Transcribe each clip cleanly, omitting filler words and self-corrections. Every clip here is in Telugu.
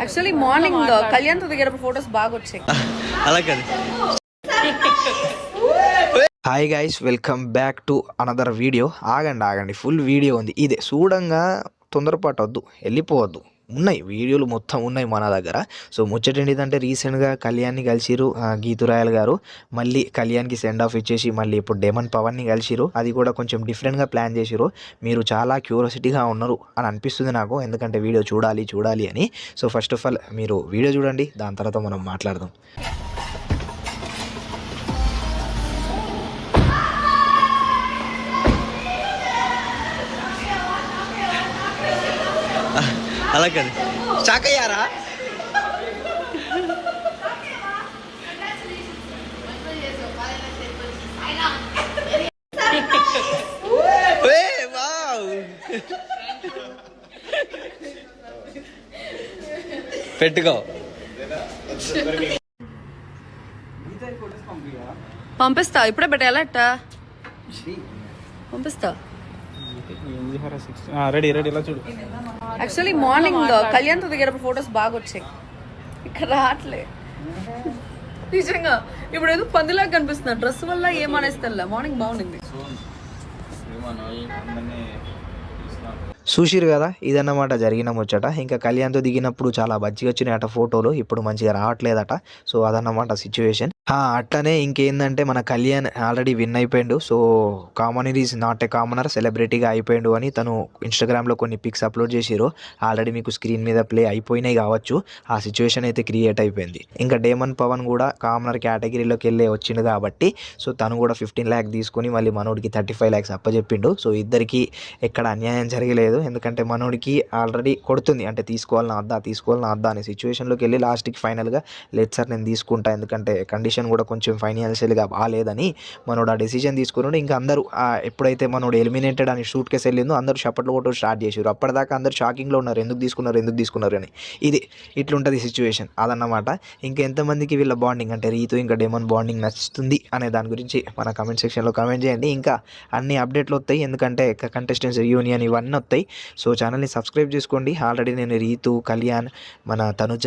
యాక్చువల్లీ మార్నింగ్ కళ్యాణ్ తో దిగేటప్పుడు ఫొటోస్ బాగా వచ్చాయి. అలా కాదు. Hi guys, welcome back to another video. ఆగండి, ఫుల్ వీడియో ఉంది. ఇదే చూడంగా తొందరపాటు వద్దు, వెళ్ళిపోవద్దు. ఉన్నాయి వీడియోలు మొత్తం ఉన్నాయి మన దగ్గర. సో ముచ్చటేంటిదంటే రీసెంట్గా కళ్యాణ్ని కలిసిరు గీతురాయల్ గారు. మళ్ళీ కళ్యాణ్కి సెండ్ ఆఫ్ ఇచ్చేసి మళ్ళీ ఇప్పుడు డేమన్ పవన్ని కలిసిరు. అది కూడా కొంచెం డిఫరెంట్గా ప్లాన్ చేసిరు. మీరు చాలా క్యూరియాసిటీగా ఉన్నారు అని అనిపిస్తుంది నాకు, ఎందుకంటే వీడియో చూడాలి అని. సో ఫస్ట్ ఆఫ్ ఆల్ మీరు వీడియో చూడండి, దాని తర్వాత మనం మాట్లాడదాం. అలా కాదు, షాక్ అయ్యారా? పెట్టుకో. పంపిస్తా, ఇప్పుడే పెట్టాలా అట్ట పంపిస్తా. యాక్చువల్లీ మార్నింగ్ కళ్యాణ్ తో దిగేటప్పుడు ఫొటోస్ బాగా వచ్చాయి. ఇక్కడ రావట్లే నిజంగా. ఇప్పుడు ఏదో పందిలాగా కనిపిస్తున్నా డ్రెస్ వల్ల ఏమనేస్తా. మార్నింగ్ బాగుంది. చూసిరు కదా, ఇదన్నమాట జరిగిన ముచ్చట. ఇంకా కళ్యాణ్తో దిగినప్పుడు చాలా మంచిగా వచ్చినాయట ఫోటోలు, ఇప్పుడు మంచిగా రావట్లేదట. సో అదన్నమాట సిచ్యువేషన్. అట్లనే ఇంకేందంటే మన కళ్యాణ్ ఆల్రెడీ విన్ అయిపోయిండు. So commoner is not a commoner, సెలబ్రిటీగా అయిపోయిండు అని తను ఇన్స్టాగ్రామ్లో కొన్ని పిక్స్ అప్లోడ్ చేసిరు. ఆల్రెడీ మీకు స్క్రీన్ మీద ప్లే అయిపోయినాయి కావచ్చు. ఆ సిచ్యువేషన్ అయితే క్రియేట్ అయిపోయింది. ఇంకా డేమన్ పవన్ కూడా కామనర్ కేటగిరీలోకి వెళ్ళి వచ్చిండు కాబట్టి సో తను కూడా 15 lakhs తీసుకుని మళ్ళీ మనోడికి 35 lakhs అప్పచెప్పిండు. సో ఇద్దరికి ఎక్కడ అన్యాయం జరగలేదు, ఎందుకంటే మనోడికి ఆల్రెడీ కొడుతుంది, అంటే తీసుకోవాలన్నా అద్దా అనే సిచ్యువేషన్లోకి వెళ్ళి లాస్ట్కి ఫైనల్గా లేదు సార్ నేను తీసుకుంటా, ఎందుకంటే కండిషన్ కూడా కొంచెం ఫైనాన్షియల్గా బాగాలేదని మనోడు ఆ డెసిషన్ తీసుకున్నాడు. ఇంకా అందరూ ఎప్పుడైతే మనోడు ఎలిమినేటెడ్ అని షూట్ కేసు వెళ్ళిందో అందరూ చప్పట్లు కొట్టు స్టార్ట్ చేసారు. అప్పటిదాకా అందరూ షాకింగ్లో ఉన్నారు, ఎందుకు తీసుకున్నారు అని. ఇది ఇట్లుంటుంది సిచ్యువేషన్, అదన్నమాట. ఇంకా ఎంతమందికి వీళ్ళ బాండింగ్ అంటే రీతు ఇంకా డేమన్ బాండింగ్ నచ్చుతుంది అనే దాని గురించి మన కమెంట్ సెక్షన్లో కమెంట్ చేయండి. ఇంకా అన్ని అప్డేట్లు వస్తాయి, ఎందుకంటే కంటెస్టెంట్స్ రియూనియన్ ఇవన్నీ వస్తాయి. సో ఛానల్ని సబ్స్క్రైబ్ చేసుకోండి. ఆల్రెడీ నేను రీతు, కళ్యాణ్, మన తనుజ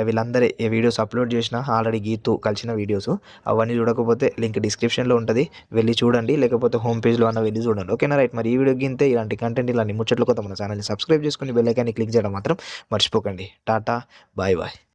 వీళ్ళందరి వీడియోస్ అప్లోడ్ చేసిన, ఆల్రెడీ గీతు కలిసిన వీడియోస్. అవన్నీ చూడకపోతే లింక్ డిస్క్రిప్షన్లో ఉంటుంది, వెళ్ళి చూడండి. లేకపోతే హోమ్ పేజ్లో అన్న వెళ్ళి చూడండి. ఓకేనా, రైట్. మరి ఈ వీడియో గింతే ఇలాంటి కంటెంట్, ఇలాంటి ముచ్చట్లు కొత్త మన ఛానల్ని సబ్స్క్రైబ్ చేసుకుని బెల్ ఐకాన్ని క్లిక్ చేయడం మాత్రం మర్చిపోకండి. టాటా, బాయ్.